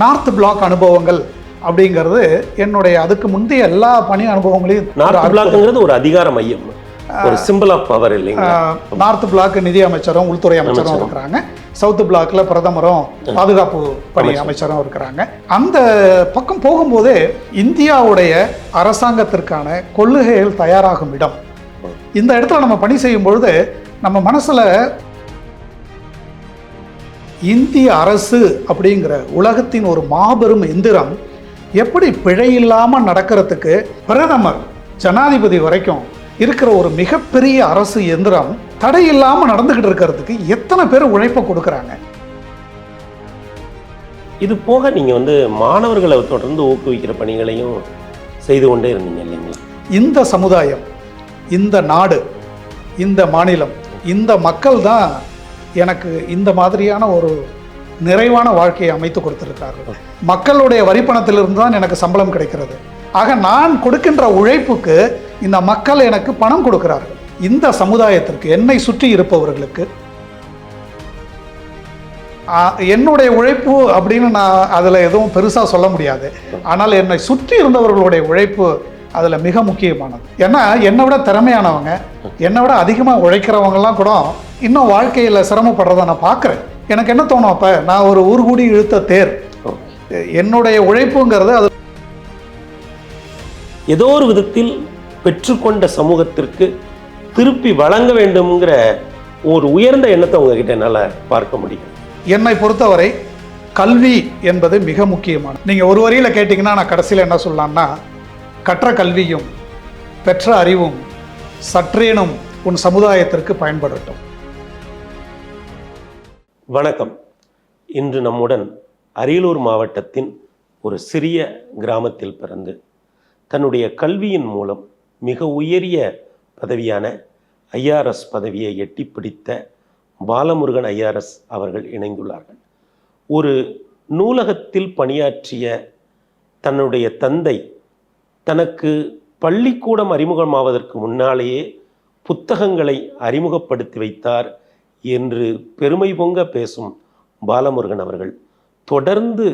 North black அனுபவங்கள் அப்படிங்கிறது என்னுடைய அதுக்கு முந்தைய எல்லா பணி அனுபவங்களையும். நார்த் பிளாக்ங்கிறது ஒரு அதிகார மையம், ஒரு சிம்பிள் ஆஃப் பவர் இல்லைங்களா? நார்த் பிளாக் நிதி அமைச்சரும் உள்துறை அமைச்சரும் இருக்கிறாங்க. சவுத் பிளாக்ல பிரதமரும் பாதுகாப்பு பணி அமைச்சரும் இருக்கிறாங்க. அந்த பக்கம் போகும்போதே இந்தியாவுடைய அரசாங்கத்திற்கான கொள்கைகள் தயாராகும் இடம். இந்த இடத்துல நம்ம பணி செய்யும் பொழுது நம்ம மனசுல இந்திய அரசு அப்படிங்கிற உலகத்தின் ஒரு மாபெரும் எந்திரம் எப்படி பிழை இல்லாம நடக்கிறதுக்கு பிரதமர் ஜனாதிபதி வரைக்கும் இருக்கிற ஒரு மிகப்பெரிய அரசு எந்திரம் தடை இல்லாம நடந்துகிட்டு இருக்கிறதுக்கு எத்தனை பேர் உழைப்பை கொடுக்கறாங்க. இது போக நீங்க மாணவர்களை தொடர்ந்து ஊக்குவிக்கிற பணிகளையும் செய்து கொண்டே இருந்தீங்க இல்லைங்களா? இந்த சமுதாயம், இந்த நாடு, இந்த மாநிலம், இந்த மக்கள் தான் எனக்கு இந்த மாதிரியான ஒரு நிறைவான வாழ்க்கையை அமைத்து கொடுத்திருக்கிறார்கள். மக்களுடைய வரிப்பணத்திலிருந்து தான் எனக்கு சம்பளம் கிடைக்கிறது. ஆக நான் கொடுக்கின்ற உழைப்புக்கு இந்த மக்கள் எனக்கு பணம் கொடுக்கிறார்கள். இந்த சமுதாயத்திற்கு, என்னை சுற்றி இருப்பவர்களுக்கு என்னுடைய உழைப்பு அப்படின்னு நான் அதில் எதுவும் பெருசாக சொல்ல முடியாது. ஆனால் என்னை சுற்றி இருந்தவர்களுடைய உழைப்பு அதில் மிக முக்கியமானது. ஏன்னா என்னை விட திறமையானவங்க, என்னை விட அதிகமாக உழைக்கிறவங்கலாம் கூட இன்னும் வாழ்க்கையில் சிரமப்படுறதை நான் பார்க்குறேன். எனக்கு என்ன தோணும், அப்போ நான் ஒரு ஊர் கூடி இழுத்த தேர், என்னுடைய உழைப்புங்கிறது அது ஏதோ ஒரு விதத்தில் பெற்றுக்கொண்ட சமூகத்திற்கு திருப்பி வழங்க வேண்டும்ங்கிற ஒரு உயர்ந்த எண்ணத்தை உங்ககிட்ட என்னால் பார்க்க முடியும். என்னை பொறுத்தவரை கல்வி என்பது மிக முக்கியமான. நீங்கள் ஒரு வரியில் கேட்டிங்கன்னா நான் கடைசியில் என்ன சொல்லலாம்னா, கற்ற கல்வியும் பெற்ற அறிவும் சற்றேனும் உன் சமுதாயத்திற்கு பயன்படட்டும். வணக்கம். இன்று நம்முடன் அரியலூர் மாவட்டத்தின் ஒரு சிறிய கிராமத்தில் பிறந்து தன்னுடைய கல்வியின் மூலம் மிக உயரிய பதவியான ஐஆர்எஸ் பதவியை எட்டி பிடித்த பாலமுருகன் ஐஆர்எஸ் அவர்கள் இணைந்துள்ளார்கள். ஒரு நூலகத்தில் பணியாற்றிய தன்னுடைய தந்தை தனக்கு பள்ளிக்கூடம் அறிமுகமாவதற்கு முன்னாலேயே புத்தகங்களை அறிமுகப்படுத்தி வைத்தார் என்று பெருமை பொங்க பேசும் பாலமுருகன் அவர்கள் தொடர்ந்து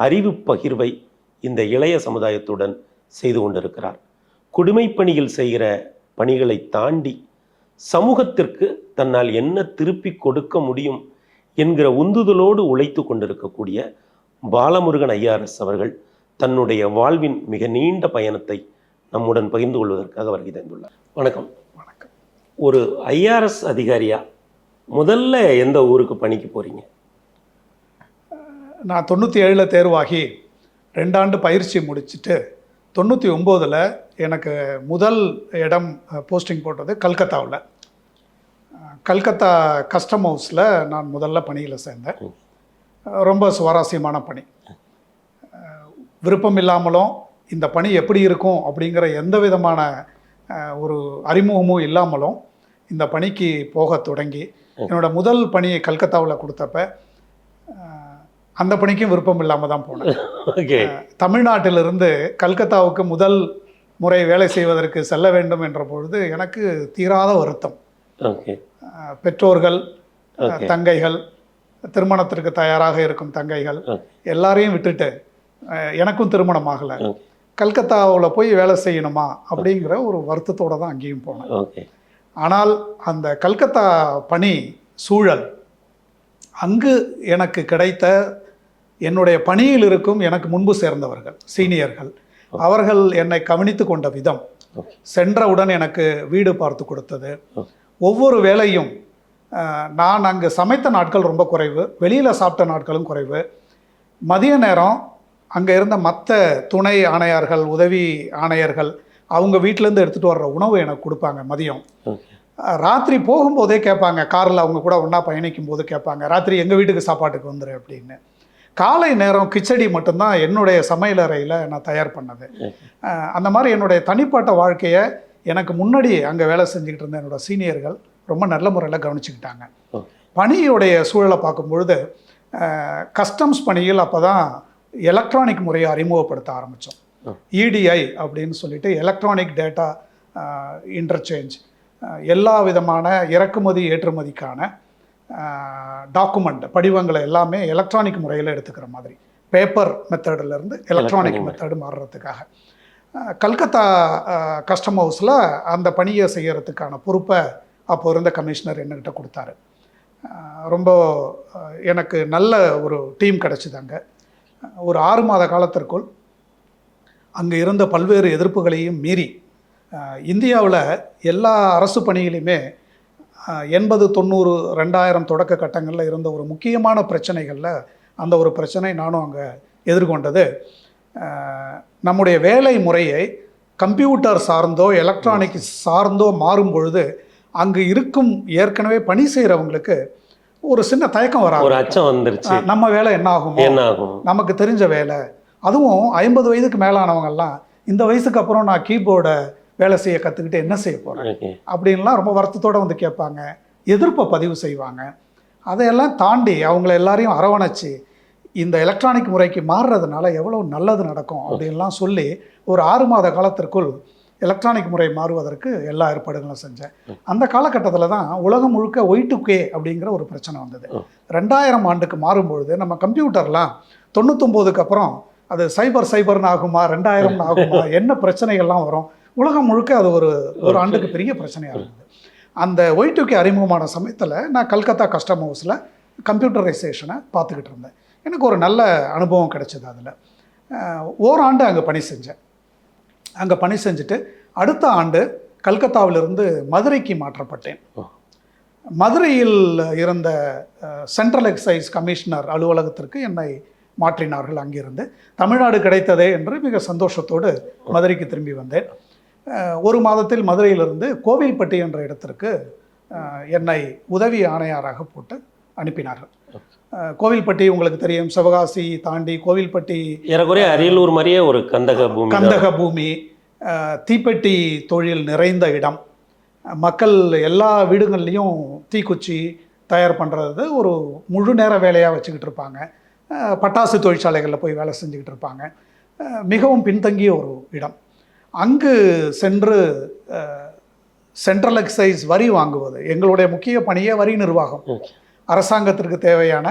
அறிவு பகிர்வை இந்த இளைய சமுதாயத்துடன் செய்து கொண்டிருக்கிறார். குடிமைப்பணியில் செய்கிற பணிகளை தாண்டி சமூகத்திற்கு தன்னால் என்ன திருப்பி கொடுக்க முடியும் என்கிற உந்துதலோடு உழைத்து கொண்டிருக்கக்கூடிய பாலமுருகன் ஐஆர்எஸ் அவர்கள் தன்னுடைய வாழ்வின் மிக நீண்ட பயணத்தை நம்முடன் பகிர்ந்து கொள்வதற்காக வருகை தந்துள்ளார். வணக்கம். வணக்கம். ஒரு ஐஆர்எஸ் அதிகாரியா முதல்ல எந்த ஊருக்கு பணிக்கு போறீங்க? நான் 97 தேர்வாகி 2 ஆண்டு பயிற்சி முடிச்சுட்டு 99 எனக்கு முதல் இடம் போஸ்டிங் போட்டது கல்கத்தாவில். கல்கத்தா கஸ்டம் ஹவுஸில் நான் முதல்ல பணியில் சேர்ந்தேன். ரொம்ப சுவாரஸ்யமான பணி. விருப்பம் இல்லாமலும் இந்த பணி எப்படி இருக்கும் அப்படிங்கிற எந்த விதமான ஒரு அறிமுகமும் இல்லாமலும் இந்த பணிக்கு போக தொடங்கி என்னோடய முதல் பணியை கல்கத்தாவில் கொடுத்தப்ப அந்த பணிக்கும் விருப்பம் இல்லாமல் தான் போனேன். தமிழ்நாட்டிலிருந்து கல்கத்தாவுக்கு முதல் முறை வேலை செய்வதற்கு செல்ல வேண்டும் என்ற பொழுது எனக்கு தீராத வருத்தம். பெற்றோர்கள், தங்கைகள், திருமணத்திற்கு தயாராக இருக்கும் தங்கைகள் எல்லாரையும் விட்டுட்டு எனக்கும் திருமணம் ஆகலை, கல்கத்தாவில் போய் வேலை செய்யணுமா அப்படிங்கிற ஒரு வருத்தத்தோடு தான் அங்கேயும் போனேன். ஆனால் அந்த கல்கத்தா பணி சூழல், அங்கு எனக்கு கிடைத்த என்னுடைய பணியில் இருக்கும் எனக்கு முன்பு சேர்ந்தவர்கள், சீனியர்கள், அவர்கள் என்னை கவனித்து கொண்ட விதம், சென்றவுடன் எனக்கு வீடு பார்த்து கொடுத்தது, ஒவ்வொரு வேலையும் நான் அங்கு சமைத்த நாட்கள் ரொம்ப குறைவு, வெளியில் சாப்பிட்ட நாட்களும் குறைவு. மதிய நேரம் அங்கே இருந்த மற்ற துணை ஆணையர்கள், உதவி ஆணையர்கள் அவங்க வீட்டிலேருந்து எடுத்துகிட்டு வர்ற உணவு எனக்கு கொடுப்பாங்க மதியம். ராத்திரி போகும்போதே கேட்பாங்க, காரில் அவங்க கூட ஒன்றா பயணிக்கும் போது கேட்பாங்க, ராத்திரி எங்கள் வீட்டுக்கு சாப்பாட்டுக்கு வந்துரு அப்படின்னு. காலை நேரம் கிச்சடி மட்டும்தான் என்னுடைய சமையலறையில் நான் தயார் பண்ணது. அந்த மாதிரி என்னுடைய தனிப்பட்ட வாழ்க்கையை எனக்கு முன்னாடி அங்கே வேலை செஞ்சுக்கிட்டு இருந்த என்னோடய சீனியர்கள் ரொம்ப நல்ல முறையில் கவனிச்சுக்கிட்டாங்க. பணியுடைய சூழலை பார்க்கும்பொழுது கஸ்டம்ஸ் பணியில் அப்போ தான் எலக்ட்ரானிக் முறையை அறிமுகப்படுத்த ஆரம்பித்தோம். இடிஐ அப்படின்னு சொல்லிட்டு எலக்ட்ரானிக் டேட்டா இன்டர்சேஞ்ச், எல்லா விதமான இறக்குமதி ஏற்றுமதிக்கான டாக்குமெண்ட் படிவங்களை எல்லாமே எலக்ட்ரானிக் முறையில் எடுத்துக்கிற மாதிரி பேப்பர் மெத்தடிலிருந்து எலக்ட்ரானிக் மெத்தடு மாறுறதுக்காக. கல்கத்தா கஸ்டம் ஹவுஸில் அந்த பணியை செய்கிறதுக்கான பொறுப்பை அப்போ இருந்த கமிஷனர் என்கிட்ட கொடுத்தாரு. ரொம்ப எனக்கு நல்ல ஒரு டீம் கிடச்சிது. அங்கே ஒரு 6 மாத காலத்திற்குள் அங்கே இருந்த பல்வேறு எதிர்ப்புகளையும் மீறி இந்தியாவில் எல்லா அரசு பணியிலையுமே 80, 90, 2000 தொடக்க கட்டங்களில் இருந்த ஒரு முக்கியமான பிரச்சனைகளில் அந்த ஒரு பிரச்சனை நானும் அங்கே எதிர்கொண்டது. நம்முடைய வேலை முறையை கம்ப்யூட்டர் சார்ந்தோ எலக்ட்ரானிக் சார்ந்தோ மாறும் பொழுது அங்கு இருக்கும் ஏற்கனவே பணி செய்கிறவங்களுக்கு ஒரு சின்ன தயக்கம் வராது, ஒரு அச்சம் வந்துருச்சு. நம்ம வேலை என்ன ஆகும், நமக்கு தெரிஞ்ச வேலை, அதுவும் 50 வயதுக்கு மேலானவங்கெல்லாம் இந்த வயசுக்கு அப்புறம் நான் கீபோர்டை வேலை செய்ய கற்றுக்கிட்டு என்ன செய்ய போகிறேன் அப்படின்லாம் ரொம்ப வருத்தத்தோடு வந்து கேட்பாங்க, எதிர்ப்பை பதிவு செய்வாங்க. அதையெல்லாம் தாண்டி அவங்கள எல்லாரையும் அரவணைச்சு இந்த எலக்ட்ரானிக் முறைக்கு மாறுறதுனால எவ்வளோ நல்லது நடக்கும் அப்படின்லாம் சொல்லி ஒரு 6 மாத காலத்திற்குள் எலக்ட்ரானிக் முறை மாறுவதற்கு எல்லா ஏற்பாடுகளும் செஞ்சேன். அந்த காலகட்டத்தில் தான் உலகம் முழுக்க Y2K அப்படிங்கிற ஒரு பிரச்சனை வந்தது. 2000 ஆண்டுக்கு மாறும்பொழுது நம்ம கம்ப்யூட்டர்லாம் 99க்கு அப்புறம் அது சைபர்னு ஆகுமா, 2000 ஆகுமா, என்ன பிரச்சனைகள்லாம் வரும், உலகம் முழுக்க அது ஒரு ஆண்டுக்கு பெரிய பிரச்சனையாக இருந்தது. அந்த Y2K அறிமுகமான சமயத்தில் நான் கல்கத்தா கஸ்டம் ஹவுஸில் கம்ப்யூட்டரைசேஷனை பார்த்துக்கிட்டு இருந்தேன். எனக்கு ஒரு நல்ல அனுபவம் கிடைச்சது. அதில் ஓராண்டு அங்கே பணி செஞ்சேன். அங்கே பணி செஞ்சுட்டு அடுத்த ஆண்டு கல்கத்தாவிலிருந்து மதுரைக்கு மாற்றப்பட்டேன். மதுரையில் இருந்த சென்ட்ரல் எக்ஸைஸ் கமிஷனர் அலுவலகத்திற்கு என்னை மாற்றினார்கள். அங்கிருந்து தமிழ்நாடு கிடைத்ததே என்று மிக சந்தோஷத்தோடு மதுரைக்கு திரும்பி வந்தேன். 1 மாதத்தில் மதுரையிலிருந்து கோவில்பட்டி என்ற இடத்திற்கு என்னை உதவி ஆணையாராக போட்டு அனுப்பினார்கள். கோவில்பட்டி உங்களுக்கு தெரியும், சிவகாசி தாண்டி கோவில்பட்டி ஏறக்குறைய அரியலூர் மாதிரியே ஒரு கந்தக பூமி, தீப்பெட்டி தொழில் நிறைந்த இடம். மக்கள் எல்லா வீடுகள்லேயும் தீக்குச்சி தயார் பண்ணுறது ஒரு முழு நேர வேலையாக வச்சுக்கிட்டு இருப்பாங்க. பட்டாசு தொழிற்சாலைகளில் போய் வேலை செஞ்சுக்கிட்டு இருப்பாங்க. மிகவும் பின்தங்கிய ஒரு இடம். அங்கு சென்று சென்ட்ரல் எக்ஸைஸ் வரி வாங்குவது எங்களுடைய முக்கிய பணியே வரி நிர்வாகம். அரசாங்கத்திற்கு தேவையான,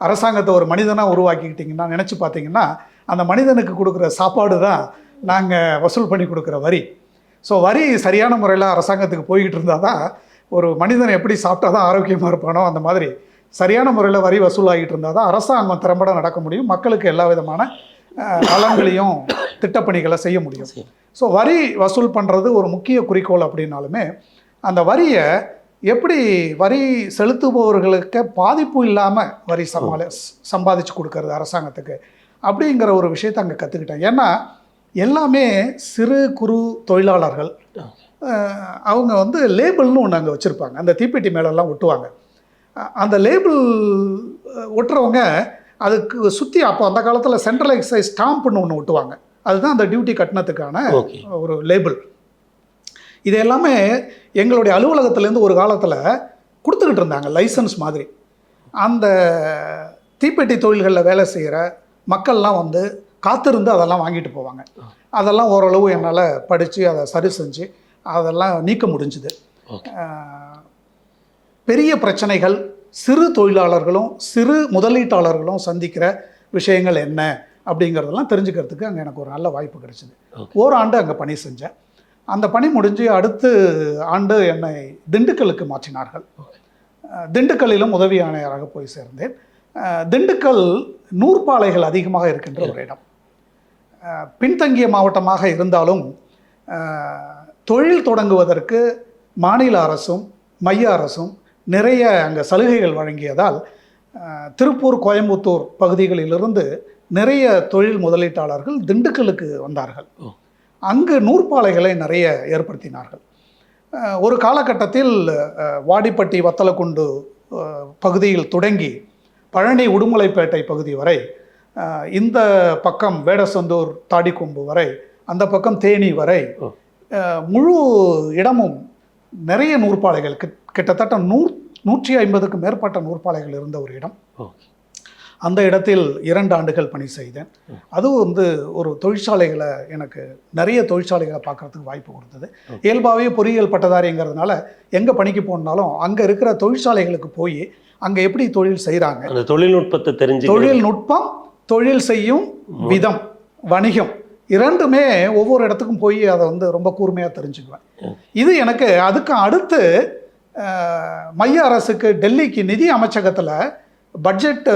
அரசாங்கத்தை ஒரு மனிதனாக உருவாக்கிக்கிட்டிங்கன்னா நினச்சி பார்த்தீங்கன்னா அந்த மனிதனுக்கு கொடுக்குற சாப்பாடு தான் நாங்கள் வசூல் பண்ணி கொடுக்குற வரி. ஸோ வரி சரியான முறையில் அரசாங்கத்துக்கு போய்கிட்டு இருந்தால் தான் ஒரு மனிதன் எப்படி சாப்பிட்டா தான் ஆரோக்கியமாக இருப்பானோ அந்த மாதிரி சரியான முறையில் வரி வசூலாகிட்டு இருந்தால் தான் அரசாங்கம் திறம்பட நடக்க முடியும், மக்களுக்கு எல்லா விதமான நலன்களையும் திட்டப்பணிகளை செய்ய முடியும். ஸோ வரி வசூல் பண்ணுறது ஒரு முக்கிய குறிக்கோள் அப்படின்னாலுமே அந்த வரியை எப்படி வரி செலுத்துபவர்களுக்கு பாதிப்பு இல்லாமல் வரி சம்பாதிச்சு கொடுக்கறது அரசாங்கத்துக்கு அப்படிங்கிற ஒரு விஷயத்தை அங்கே கற்றுக்கிட்டேன். ஏன்னா எல்லாமே சிறு குறு தொழிலாளர்கள். அவங்க வந்து லேபிள்னு ஒன்று அங்கே வச்சுருப்பாங்க, அந்த தீப்பெட்டி மேலெல்லாம் ஒட்டுவாங்க. அந்த லேபிள் ஒட்டுறவங்க அதுக்கு சுற்றி அப்போ அந்த காலத்தில் சென்ட்ரல் எக்ஸைஸ் ஸ்டாம்ப்னு ஒன்று ஒட்டுவாங்க. அதுதான் அந்த டியூட்டி கட்டணத்துக்கான ஒரு லேபிள். இது எல்லாமே எங்களுடைய அலுவலகத்திலேருந்து ஒரு காலத்தில் கொடுத்துக்கிட்டு இருந்தாங்க லைசன்ஸ் மாதிரி. அந்த தீப்பெட்டி தொழில்களில் வேலை செய்கிற மக்கள்லாம் வந்து காத்திருந்து அதெல்லாம் வாங்கிட்டு போவாங்க. அதெல்லாம் ஓரளவு என்னால் படித்து அதை சரி செஞ்சு அதெல்லாம் நீக்க முடிஞ்சுது. பெரிய பிரச்சனைகள் சிறு தொழிலாளர்களும் சிறு முதலீட்டாளர்களும் சந்திக்கிற விஷயங்கள் என்ன அப்படிங்கிறதெல்லாம் தெரிஞ்சுக்கிறதுக்கு அங்கே எனக்கு ஒரு நல்ல வாய்ப்பு கிடைச்சிது. ஓராண்டு அங்கே பணி செஞ்சேன். அந்த பணி முடிஞ்சு அடுத்த ஆண்டு என்னை திண்டுக்கலுக்கு மாற்றினார்கள். திண்டுக்கல்லிலும் உதவி ஆணையராக போய் சேர்ந்தேன். திண்டுக்கல் நூற்பாலைகள் அதிகமாக இருக்கின்ற ஒரு இடம். பின்தங்கிய மாவட்டமாக இருந்தாலும் தொழில் தொடங்குவதற்கு மாநில அரசும் மைய அரசும் நிறைய அங்கே சலுகைகள் வழங்கியதால் திருப்பூர், கோயம்புத்தூர் பகுதிகளிலிருந்து நிறைய தொழில் முதலீட்டாளர்கள் திண்டுக்கலுக்கு வந்தார்கள். அங்கு நூற்பாலைகளை நிறைய ஏற்படுத்தினார்கள். ஒரு காலகட்டத்தில் வாடிப்பட்டி, வத்தலக்குண்டு பகுதியில் தொடங்கி பழனி, உடுமலைப்பேட்டை பகுதி வரை, இந்த பக்கம் வேடசந்தூர், தாடிக்கொம்பு வரை, அந்த பக்கம் தேனி வரை முழு இடமும் நிறைய நூற்பாலைகள், கிட்டத்தட்ட 150க்கும் மேற்பட்ட நூற்பாலைகள் இருந்த ஒரு இடம். அந்த இடத்தில் 2 ஆண்டுகள் பணி செய்தேன். அதுவும் வந்து ஒரு தொழிற்சாலைகளை, எனக்கு நிறைய தொழிற்சாலைகளை பார்க்குறதுக்கு வாய்ப்பு கொடுத்தது. இயல்பாகவே பொறியியல் பட்டதாரிங்கிறதுனால எங்கே பணிக்கு போனாலும் அங்கே இருக்கிற தொழிற்சாலைகளுக்கு போய் அங்கே எப்படி தொழில் செய்கிறாங்க, அந்த தொழில்நுட்பத்தை தெரிஞ்சு, தொழில்நுட்பம் தொழில் செய்யும் விதம், வணிகம், இரண்டுமே ஒவ்வொரு இடத்துக்கும் போய் அதை வந்து ரொம்ப கூர்மையாக தெரிஞ்சுக்குவேன். இது எனக்கு அதுக்கு அடுத்து மைய அரசுக்கு டெல்லிக்கு நிதி அமைச்சகத்தில் பட்ஜெட்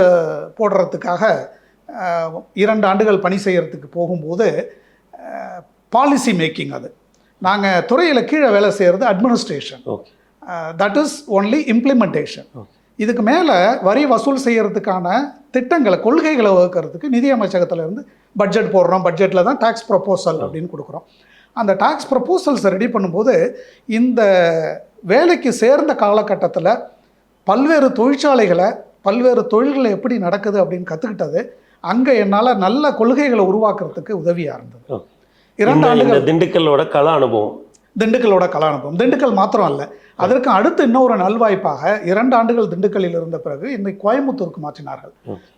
போடுறதுக்காக 2 ஆண்டுகள் பணி செய்கிறதுக்கு போகும்போது பாலிசி மேக்கிங், அது நாங்கள் துறையில் கீழே வேலை செய்கிறது administration, that is only implementation. இதுக்கு மேலே வரி வசூல் செய்கிறதுக்கான திட்டங்களை, கொள்கைகளை வகுக்கிறதுக்கு நிதி அமைச்சகத்திலேருந்து பட்ஜெட் போடுறோம். பட்ஜெட்டில் தான் டேக்ஸ் ப்ரொப்போசல் அப்படின்னு கொடுக்குறோம். அந்த டேக்ஸ் ப்ரொப்போசல்ஸை ரெடி பண்ணும்போது இந்த வேலைக்கு சேர்ந்த காலகட்டத்தில் பல்வேறு தொழிற்சாலைகளை, பல்வேறு தொழில்களை எப்படி நடக்குது அப்படின்னு கற்றுக்கிட்டது அங்கே என்னால் நல்ல கொள்கைகளை உருவாக்குறதுக்கு உதவியாக இருந்தது. 2 ஆண்டுகள் திண்டுக்கல்லோட கல அனுபவம், திண்டுக்கல் மாத்திரம் அல்ல, அதற்கு அடுத்து இன்னொரு நல்வாய்ப்பாக 2 ஆண்டுகள் திண்டுக்கல்லில் இருந்த பிறகு இன்னைக்கு கோயம்புத்தூருக்கு மாற்றினார்கள்.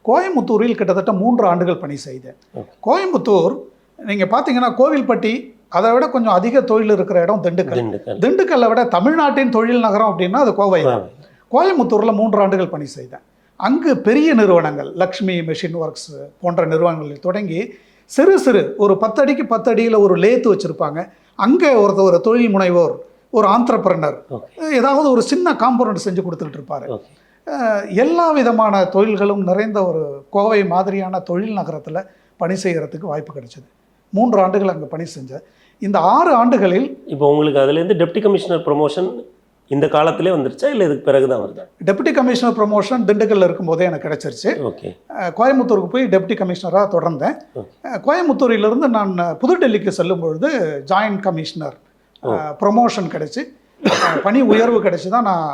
கோயம்புத்தூரில் கிட்டத்தட்ட 3 ஆண்டுகள் பணி செய்தேன். கோயம்புத்தூர் நீங்கள் பார்த்தீங்கன்னா கோவில்பட்டி, அதை விட கொஞ்சம் அதிக தொழில் இருக்கிற இடம் திண்டுக்கல். திண்டுக்கல்லை விட தமிழ்நாட்டின் தொழில் நகரம் அப்படின்னா அது கோவை தான். கோயம்புத்தூரில் 3 ஆண்டுகள் பணி செய்தேன். அங்கு பெரிய நிறுவனங்கள், லக்ஷ்மி மெஷின் ஒர்க்ஸ் போன்ற நிறுவனங்களில் தொடங்கி சிறு சிறு ஒரு 10 அடிக்கு 10 அடியில் ஒரு லேத்து வச்சுருப்பாங்க. அங்கே ஒரு தொழில் முனைவோர், ஒரு ஆண்டர்பிரனர் ஏதாவது ஒரு சின்ன காம்பவுண்ட் செஞ்சு கொடுத்துக்கிட்டு இருப்பார். எல்லா விதமான தொழில்களும் நிறைந்த ஒரு கோவை மாதிரியான தொழில் நகரத்தில் பணி செய்கிறதுக்கு வாய்ப்பு கிடைச்சது. 3 ஆண்டுகள் அங்கே பணி செஞ்சேன். இந்த 6 ஆண்டுகளில் இப்போ உங்களுக்கு அதுலேருந்து டெப்டி கமிஷனர் ப்ரொமோஷன் இந்த காலத்திலே வந்துருச்சா, இல்லை இதுக்கு பிறகு தான் வருதா? டெப்டி கமிஷனர் ப்ரொமோஷன் திண்டுக்கல்ல இருக்கும்போதே எனக்கு கிடைச்சிருச்சு. கோயம்புத்தூருக்கு போய் டெப்டி கமிஷனராக தொடர்ந்தேன். கோயம்புத்தூரிலிருந்து நான் புதுடெல்லிக்கு செல்லும் பொழுது ஜாயின்ட் கமிஷனர் ப்ரொமோஷன் கிடைச்சி, பணி உயர்வு கிடைச்சி தான் நான்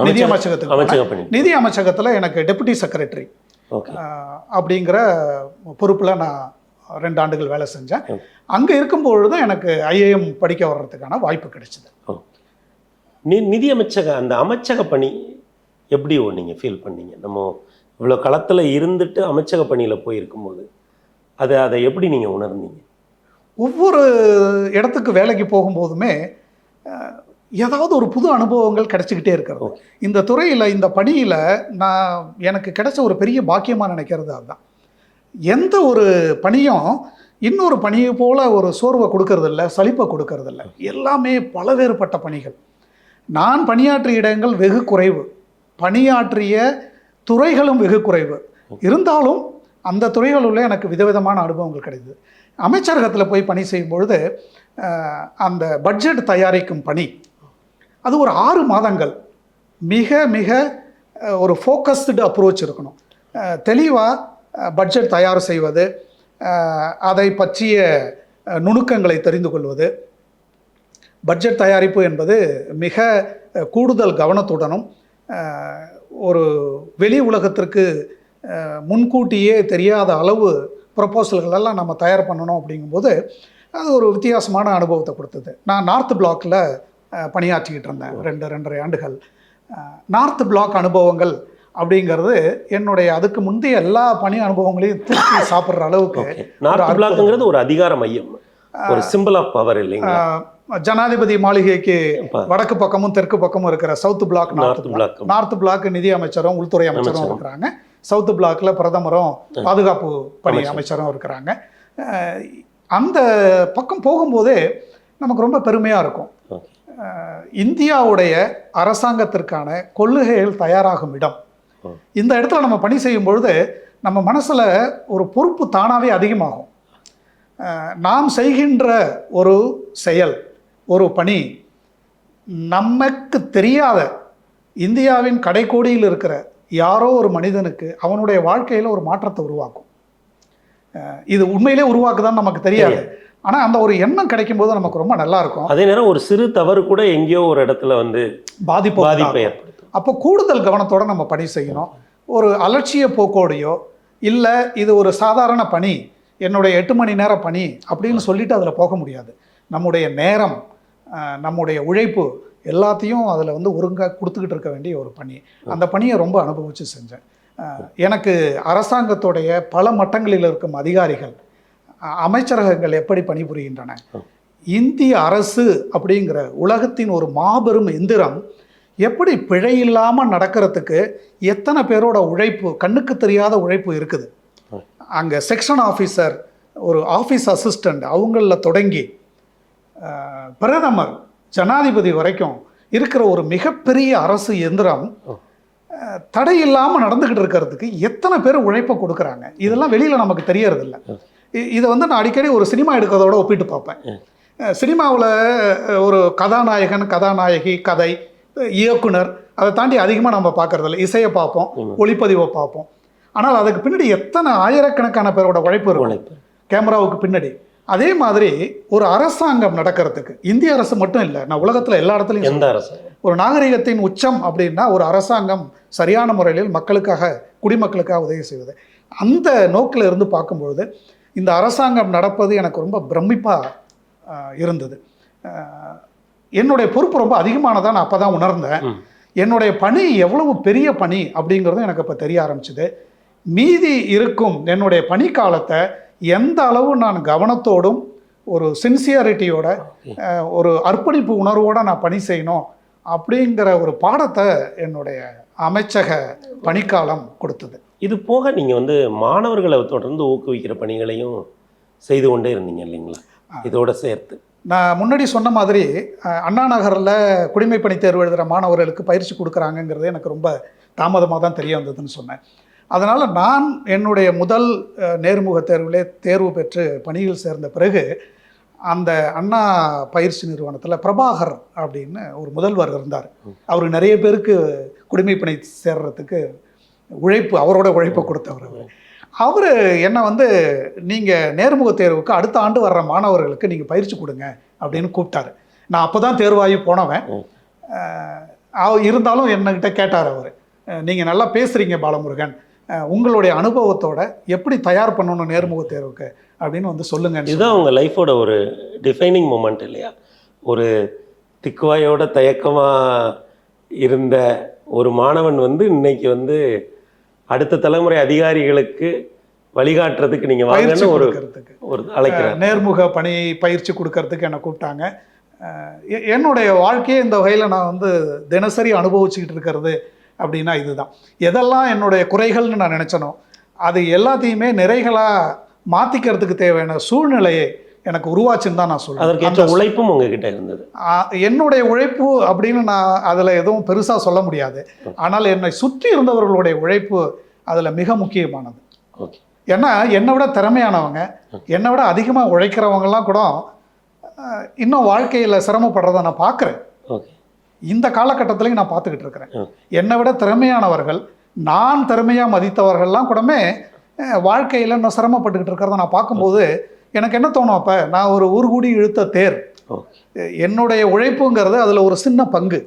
நிதி அமைச்சகத்துக்கு, நிதி அமைச்சகத்தில் எனக்கு டெப்டி செக்ரட்டரி அப்படிங்கிற பொறுப்பில் நான் 2 ஆண்டுகள் வேலை செஞ்சேன். அங்கே இருக்கும்பொழுது எனக்கு ஐஏஎம் படிக்க வர்றதுக்கான வாய்ப்பு கிடைச்சிது. நிதி அமைச்சக அந்த அமைச்சக பணி எப்படி நீங்கள் ஃபீல் பண்ணீங்க? நம்ம இவ்வளோ களத்தில் இருந்துட்டு அமைச்சக பணியில் போயிருக்கும்போது அதை எப்படி நீங்கள் உணர்ந்தீங்க? ஒவ்வொரு இடத்துக்கு வேலைக்கு போகும்போதுமே ஏதாவது ஒரு புது அனுபவங்கள் கிடைச்சிக்கிட்டே இருக்கிறது. இந்த துறையில், இந்த பணியில் எனக்கு கிடைச்ச ஒரு பெரிய பாக்கியமாக நினைக்கிறது அதுதான். எந்த ஒரு பணியும் இன்னொரு பணியை போல் ஒரு சோர்வை கொடுக்கறதில்ல, சலிப்பை கொடுக்கறதில்ல. எல்லாமே பலவேறுபட்ட பணிகள். நான் பணியாற்றிய இடங்கள் வெகு குறைவு, பணியாற்றிய துறைகளும் வெகு குறைவு. இருந்தாலும் அந்த துறைகளுள்ள எனக்கு விதவிதமான அனுபவங்கள் கிடைத்தது. அமைச்சரகத்தில் போய் பணி செய்யும் பொழுது அந்த பட்ஜெட் தயாரிக்கும் பணி, அது ஒரு 6 மாதங்கள் மிக மிக ஒரு ஃபோக்கஸ்டு அப்ரோச் இருக்கணும். தெளிவாக பட்ஜெட் தயார் செய்வது, அதை பற்றிய நுணுக்கங்களை தெரிந்து கொள்வது. பட்ஜெட் தயாரிப்பு என்பது மிக கூடுதல் கவனத்துடனும் ஒரு வெளி உலகத்திற்கு முன்கூட்டியே தெரியாத அளவு ப்ரொப்போசல்களெல்லாம் நம்ம தயார் பண்ணணும். அப்படிங்கும்போது அது ஒரு வித்தியாசமான அனுபவத்தை கொடுத்தது. நான் நார்த் பிளாக்கில் பணியாற்றிக்கிட்டு இருந்தேன் 2.5 ஆண்டுகள். நார்த் பிளாக் அனுபவங்கள் அப்படிங்கிறது என்னுடைய அதுக்கு முந்தைய எல்லா பணி அனுபவங்களையும் திருப்பி சாப்பிட்ற அளவுக்கு. நார்த் பிளாக்ங்கிறது ஒரு அதிகார மையம், ஒரு சிம்பிள் ஆஃப் பவர் இல்லைங்களா? ஜனாதிபதி மாளிகைக்கு வடக்கு பக்கமும் தெற்கு பக்கமும் இருக்கிற சவுத் பிளாக், நார்த் பிளாக் நிதி அமைச்சரும் உள்துறை அமைச்சரும் இருக்கிறாங்க. சவுத் பிளாக்ல பிரதமரும் பாதுகாப்பு பணி அமைச்சரும் இருக்கிறாங்க. அந்த பக்கம் போகும்போதே நமக்கு ரொம்ப பெருமையாக இருக்கும். இந்தியாவுடைய அரசாங்கத்திற்கான கொள்கைகள் தயாராகும் இடம். இந்த இடத்துல நம்ம பணி செய்யும் பொழுது நம்ம மனசில் ஒரு பொறுப்பு தானாகவே அதிகமாகும். நாம் செய்கின்ற ஒரு செயல், ஒரு பணி நமக்கு தெரியாத இந்தியாவின் கடைக்கோடியில் இருக்கிற யாரோ ஒரு மனிதனுக்கு அவனுடைய வாழ்க்கையில் ஒரு மாற்றத்தை உருவாக்கும். இது உண்மையிலே உருவாக்குதான்னு நமக்கு தெரியாது. ஆனால் அந்த ஒரு எண்ணம் கிடைக்கும் போது நமக்கு ரொம்ப நல்லா இருக்கும். அதே நேரம் ஒரு சிறு தவறு கூட எங்கேயோ ஒரு இடத்துல வந்து பாதிப்பை ஏற்படுத்தும். அப்போ கூடுதல் கவனத்தோடு நம்ம பணி செய்யணும். ஒரு அலட்சிய போக்கோடையோ இல்லை இது ஒரு சாதாரண பணி, என்னுடைய 8 மணி நேர பணி அப்படின்னு சொல்லிட்டு அதில் போக முடியாது. நம்முடைய நேரம், நம்முடைய உழைப்பு எல்லாத்தையும் அதில் வந்து ஒருங்காக கொடுத்துக்கிட்டு இருக்க வேண்டிய ஒரு பணி. அந்த பணியை ரொம்ப அனுபவித்து செஞ்சேன். எனக்கு அரசாங்கத்துடைய பல மட்டங்களில் இருக்கும் அதிகாரிகள், அமைச்சரகங்கள் எப்படி பணிபுரிகின்றன, இந்திய அரசு அப்படிங்கிற உலகத்தின் ஒரு மாபெரும் எந்திரம் எப்படி பிழை இல்லாமல் நடக்கிறதுக்கு எத்தனை பேரோட உழைப்பு, கண்ணுக்கு தெரியாத உழைப்பு இருக்குது. அங்கே செக்ஷன் ஆஃபீஸர், ஒரு ஆஃபீஸ் அசிஸ்டண்ட், அவங்களில் தொடங்கி பிரதமர், ஜனாதிபதி வரைக்கும் இருக்கிற ஒரு மிகப்பெரிய அரசு எந்திரம் தடை இல்லாமல் நடந்துக்கிட்டு இருக்கிறதுக்கு எத்தனை பேர் உழைப்பை கொடுக்குறாங்க. இதெல்லாம் வெளியில் நமக்கு தெரியறதில்ல. இதை வந்து நான் அடிக்கடி ஒரு சினிமா எடுக்கிறதோட ஒப்பிட்டு பார்ப்பேன். சினிமாவில் ஒரு கதாநாயகன், கதாநாயகி, கதை, இயக்குனர், அதை தாண்டி அதிகமாக நம்ம பார்க்கறதில்ல. இசையை பார்ப்போம், ஒளிப்பதிவை பார்ப்போம். ஆனால் அதுக்கு பின்னாடி எத்தனை ஆயிரக்கணக்கான பேரோட உழைப்பு இருக்கும் கேமராவுக்கு பின்னாடி. அதே மாதிரி ஒரு அரசாங்கம் நடக்கிறதுக்கு, இந்திய அரசு மட்டும் இல்லை, நான் உலகத்தில் எல்லா இடத்துலையும், எந்த அரசு, ஒரு நாகரிகத்தின் உச்சம் அப்படின்னா ஒரு அரசாங்கம் சரியான முறையில் மக்களுக்காக, குடிமக்களுக்காக உதவி செய்வது. அந்த நோக்கில் இருந்து பார்க்கும்பொழுது இந்த அரசாங்கம் நடப்பது எனக்கு ரொம்ப பிரமிப்பாக இருந்தது. என்னுடைய பொறுப்பு ரொம்ப அதிகமானதாக நான் அப்போ தான் உணர்ந்தேன். என்னுடைய பணி எவ்வளவு பெரிய பணி அப்படிங்கிறதும் எனக்கு இப்போ தெரிய ஆரம்பிச்சுது. மீதி இருக்கும் என்னுடைய பணிக்காலத்தை எந்த அளவு நான் கவனத்தோடும் ஒரு சின்சியாரிட்டியோட ஒரு அர்ப்பணிப்பு உணர்வோடு நான் பணி செய்யணும் அப்படிங்கிற ஒரு பாடத்தை என்னுடைய அமைச்சக பணிக்காலம் கொடுத்தது. இது போக நீங்கள் வந்து மாணவர்களை தொடர்ந்து ஊக்குவிக்கிற பணிகளையும் செய்து கொண்டே இருந்தீங்க இல்லைங்களா? இதோட சேர்த்து நான் முன்னாடி சொன்ன மாதிரி அண்ணா நகரில் குடிமைப் பணி தேர்வு எழுதுகிற மாணவர்களுக்கு பயிற்சி கொடுக்குறாங்கங்கிறது எனக்கு ரொம்ப தாமதமாக தான் தெரிய வந்ததுன்னு சொன்னேன். அதனால் நான் என்னுடைய முதல் நேர்முக தேர்விலே தேர்வு பெற்று பணியில் சேர்ந்த பிறகு அந்த அண்ணா பயிற்சி நிறுவனத்தில் பிரபாகர் அப்படின்னு ஒரு முதல்வர் இருந்தார். அவர் நிறைய பேருக்கு குடிமைப் பணி சேர்றதுக்கு உழைப்பு, அவரோட உழைப்பை கொடுத்தவர். அவர் என்னை வந்து நீங்கள் நேர்முக தேர்வுக்கு அடுத்த ஆண்டு வர்ற மாணவர்களுக்கு நீங்கள் பயிற்சி கொடுங்க அப்படின்னு கூப்பிட்டாரு. நான் அப்போ தான் தேர்வாகி போனவன். இருந்தாலும் என்கிட்ட கேட்டார் அவர், நீங்கள் நல்லா பேசுகிறீங்க பாலமுருகன், உங்களுடைய அனுபவத்தோட எப்படி தயார் பண்ணணும் நேர்முக தேர்வுக்கு அப்படின்னு வந்து சொல்லுங்க. இதுதான் உங்கள் லைஃபோட ஒரு டிஃபைனிங் மூமெண்ட் இல்லையா? ஒரு திக்குவாயோட தயக்கமாக இருந்த ஒரு மாணவன் வந்து இன்னைக்கு வந்து அடுத்த தலைமுறை அதிகாரிகளுக்கு வழிகாட்டுறதுக்கு நீங்கள் வாங்கன்னு ஒரு அழைக்கிறார். நேர்முக பணி பயிற்சி கொடுக்கறதுக்கு என்னை கூப்பிட்டாங்க. என்னுடைய வாழ்க்கையை இந்த வகையில் நான் வந்து தினசரி அனுபவிச்சுக்கிட்டு இருக்கிறது அப்படின்னா இதுதான். எதெல்லாம் என்னுடைய குறைகள்னு நான் நினச்சனோ அது எல்லாத்தையுமே நிறைகளாக மாற்றிக்கிறதுக்கு தேவையான சூழ்நிலையை எனக்கு உருவாச்சுன்னு தான் நான் சொல்லுவேன். அதற்கேற்ற உழைப்பும் உங்ககிட்ட இருந்தது. என்னுடைய உழைப்பு அப்படின்னு நான் அதில் எதுவும் பெருசாக சொல்ல முடியாது. ஆனால் என்னை சுற்றி இருந்தவர்களுடைய உழைப்பு அதில் மிக முக்கியமானது. ஓகே. ஏன்னா என்னை விட திறமையானவங்க, என்னை விட அதிகமாக உழைக்கிறவங்கலாம் கூட இன்னும் வாழ்க்கையில் சிரமப்படுறதை நான் பார்க்குறேன். ஓகே. இந்த காலகட்டத்திலையும் நான் பார்த்துக்கிட்டு இருக்கிறேன். என்னை விட திறமையானவர்கள், நான் திறமையாக மதித்தவர்கள்லாம் கூடமே வாழ்க்கையில் இன்னும் சிரமப்பட்டுக்கிட்டு இருக்கிறத நான் பார்க்கும்போது எனக்கு என்ன தோணும், அப்போ நான் ஒரு ஊர்கூடி இழுத்த தேர், என்னுடைய உழைப்புங்கிறது அதில் ஒரு சின்ன பங்கு.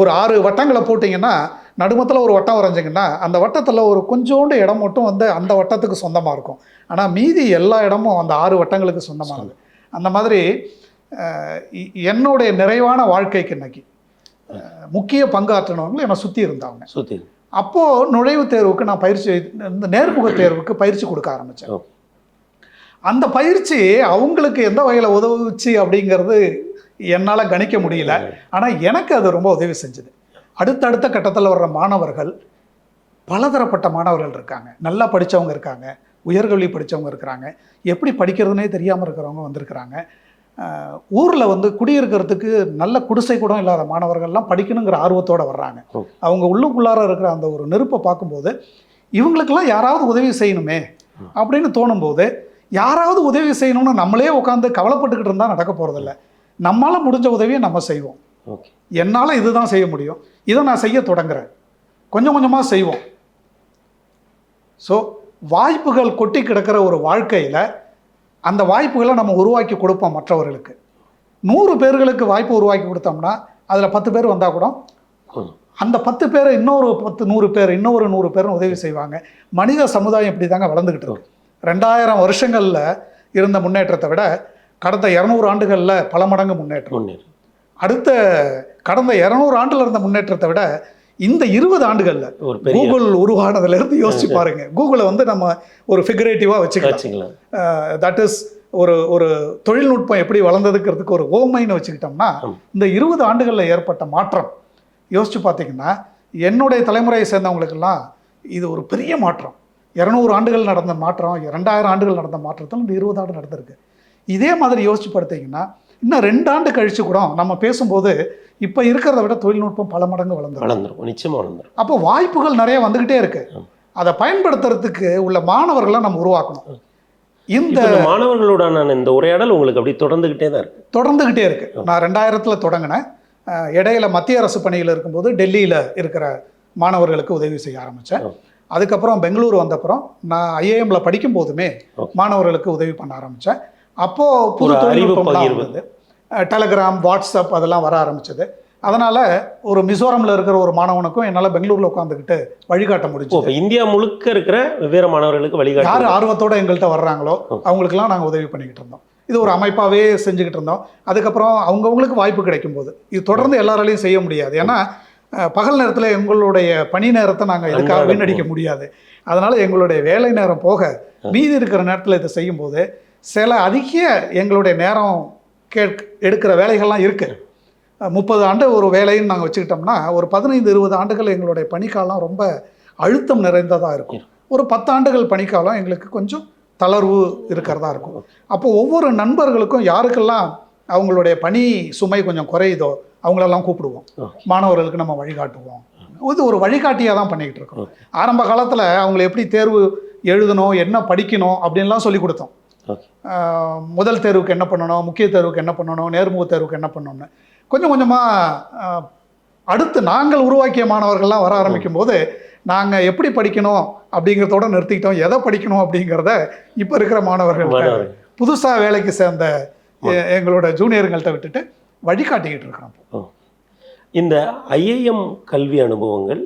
ஒரு 6 வட்டங்களை போட்டிங்கன்னா நடுமத்தில் ஒரு வட்டம் வரைஞ்சிங்கன்னா அந்த வட்டத்தில் ஒரு கொஞ்சோண்டு இடம் மட்டும் வந்து அந்த வட்டத்துக்கு சொந்தமாக இருக்கும். ஆனால் மீதி எல்லா இடமும் அந்த 6 வட்டங்களுக்கு சொந்தமானது. அந்த மாதிரி என்னுடைய நிறைவான வாழ்க்கைக்கு இன்னைக்கு முக்கிய பங்காற்றினவங்களும் என்னை சுற்றி இருந்தாங்க. அப்போது நுழைவுத் தேர்வுக்கு நான் பயிற்சி, இந்த நேர்முக தேர்வுக்கு பயிற்சி கொடுக்க ஆரம்பித்தேன். அந்த பயிற்சி அவங்களுக்கு எந்த வகையில் உதவுச்சு அப்படிங்கிறது என்னால் கணிக்க முடியல. ஆனால் எனக்கு அது ரொம்ப உதவி செஞ்சுது. அடுத்தடுத்த கட்டத்தில் வர்ற மாணவர்கள், பலதரப்பட்ட மாணவர்கள் இருக்காங்க. நல்லா படித்தவங்க இருக்காங்க, உயர்கல்வி படித்தவங்க இருக்கிறாங்க, எப்படி படிக்கிறதுனே தெரியாமல் இருக்கிறவங்க வந்திருக்கிறாங்க. ஊரில் வந்து குடியிருக்கிறதுக்கு நல்ல குடிசை கூட இல்லாத மாணவர்கள்லாம் படிக்கணுங்கிற ஆர்வத்தோடு வர்றாங்க. அவங்க உள்ளுக்குள்ளார இருக்கிற அந்த ஒரு நெருப்பை பார்க்கும்போது இவங்களுக்கெல்லாம் யாராவது உதவி செய்யணுமே அப்படின்னு தோணும்போது, யாராவது உதவி செய்யணும்னு நம்மளே உட்காந்து கவலைப்பட்டுக்கிட்டு இருந்தால் நடக்க போகிறதில்ல. நம்மளால் முடிஞ்ச உதவியை நம்ம செய்வோம். என்னால் இதுதான் செய்ய முடியும், இதை நான் செய்ய தொடங்குறேன், கொஞ்சம் கொஞ்சமாக செய்வோம். ஸோ வாய்ப்புகள் கொட்டி கிடக்கிற ஒரு வாழ்க்கையில் அந்த வாய்ப்புகளை நம்ம உருவாக்கி கொடுப்போம் மற்றவர்களுக்கு. 100 பேர்களுக்கு வாய்ப்பு உருவாக்கி கொடுத்தோம்னா அதில் 10 பேர் வந்தால் கூட அந்த 10 பேரை இன்னொரு 100 பேர், இன்னொரு 100 பேரும் உதவி செய்வாங்க. மனித சமுதாயம் இப்படி தாங்க வளர்ந்துக்கிட்டு இருக்கு. 2000 வருஷங்களில் இருந்த முன்னேற்றத்தை விட கடந்த 200 ஆண்டுகளில் பல மடங்கு முன்னேற்றம். அடுத்த கடந்த 200 ஆண்டில் இருந்த முன்னேற்றத்தை விட இந்த 20 ஆண்டுகளில் கூகுள் உருவானதுலேருந்து யோசிச்சு பாருங்க. கூகுளை வந்து நம்ம ஒரு ஃபிகரேட்டிவாக வச்சுக்கலாம். தட் இஸ் ஒரு தொழில்நுட்பம் எப்படி வளர்ந்ததுக்கிறதுக்கு ஒரு ஓமைன்னு வச்சுக்கிட்டோம்னா இந்த 20 ஆண்டுகளில் ஏற்பட்ட மாற்றம் யோசிச்சு பார்த்தீங்கன்னா என்னுடைய தலைமுறையை சேர்ந்தவங்களுக்கெல்லாம் இது ஒரு பெரிய மாற்றம். 200 ஆண்டுகள் நடந்த மாற்றம், 2000 ஆண்டுகள் நடந்த மாற்றத்தில் இந்த 20 ஆண்டு நடந்திருக்கு. இதே மாதிரி யோசிச்சு பார்த்தீங்கன்னா இன்னும் 2 ஆண்டு கழிச்சு கூட நம்ம பேசும்போது இப்போ இருக்கிறத விட தொழில்நுட்பம் பல மடங்கு வளர்ந்துரும், நிச்சயமாக வளர்ந்துரும். அப்போ வாய்ப்புகள் நிறைய வந்துக்கிட்டே இருக்கு. அதை பயன்படுத்துறதுக்கு உள்ள மாணவர்களை நம்ம உருவாக்கணும். இந்த மாணவர்களோடான இந்த உரையாடல் உங்களுக்கு அப்படி தொடர்ந்துகிட்டே இருக்கு. நான் 2000 தொடங்கினேன். இடையில மத்திய அரசு பணியில் இருக்கும்போது டெல்லியில் இருக்கிற மாணவர்களுக்கு உதவி செய்ய ஆரம்பித்தேன். அதுக்கப்புறம் பெங்களூர் வந்தப்புறம் நான் ஐஏஎம்ல படிக்கும் போதுமே மாணவர்களுக்கு உதவி பண்ண ஆரம்பித்தேன். அப்போது புது தொழில்நுட்பம்லாம் இருந்தது. டெலகிராம், வாட்ஸ்அப் அதெல்லாம் வர ஆரம்பிச்சது. அதனால் ஒரு மிசோரமில் இருக்கிற ஒரு மாணவனுக்கும் என்னால் பெங்களூரில் உட்காந்துக்கிட்டு வழிகாட்ட முடிஞ்சது. இந்தியா முழுக்க இருக்கிற வெவ்வேறு மாணவர்களுக்கு வழிகாட்ட யார் ஆர்வத்தோடு எங்கள்கிட்ட வர்றாங்களோ அவங்களுக்கெல்லாம் நாங்கள் உதவி பண்ணிக்கிட்டு இருந்தோம். இது ஒரு அமைப்பாகவே செஞ்சுக்கிட்டு இருந்தோம். அதுக்கப்புறம் அவங்கவுங்களுக்கு வாய்ப்பு கிடைக்கும் போது இது தொடர்ந்து எல்லாராலையும் செய்ய முடியாது. ஏன்னா பகல் நேரத்தில் எங்களுடைய பணி நேரத்தை நாங்கள் இதுக்காக வீணடிக்க முடியாது. அதனால் எங்களுடைய வேலை நேரம் போக மீதி இருக்கிற நேரத்தில் இதை செய்யும்போது சில அதிக எங்களுடைய நேரம் எடுக்கிற வேலைகள்லாம் இருக்குது. 30 ஆண்டு ஒரு வேலைன்னு நாங்கள் வச்சுக்கிட்டோம்னா ஒரு 15-20 ஆண்டுகள் எங்களுடைய பணிக்காலம் ரொம்ப அழுத்தம் நிறைந்ததாக இருக்கும். ஒரு 10 ஆண்டுகள் பணிக்காலம் எங்களுக்கு கொஞ்சம் தளர்வு இருக்கிறதா இருக்கும். அப்போ ஒவ்வொரு நண்பர்களுக்கும் யாருக்கெல்லாம் அவங்களுடைய பணி சுமை கொஞ்சம் குறையுதோ அவங்களெல்லாம் கூப்பிடுவோம், மாணவர்களுக்கு நம்ம வழிகாட்டுவோம். இது ஒரு வழிகாட்டியாக தான் பண்ணிக்கிட்டு இருக்கோம். ஆரம்ப காலத்தில் அவங்களை எப்படி தேர்வு எழுதணும், என்ன படிக்கணும் அப்படின்லாம் சொல்லி கொடுத்தோம். முதல் தேர்வுக்கு என்ன பண்ணணும், முக்கிய தேர்வுக்கு என்ன பண்ணணும், நேர்முக தேர்வுக்கு என்ன பண்ணணும்னு கொஞ்சம் கொஞ்சமாக அடுத்து நாங்கள் உருவாக்கிய மாணவர்கள்லாம் வர ஆரம்பிக்கும் போது நாங்கள் எப்படி படிக்கணும் அப்படிங்கிறதோட நிறுத்திக்கிட்டோம். எதை படிக்கணும் அப்படிங்கிறத இப்போ இருக்கிற மாணவர்கள் புதுசாக வேலைக்கு சேர்ந்த எங்களோட ஜூனியர்கள்ட்ட விட்டுட்டு வழிகாட்டிக்கிட்டு இருக்கிறோம். இந்த ஐஏஎம் கல்வி அனுபவங்கள்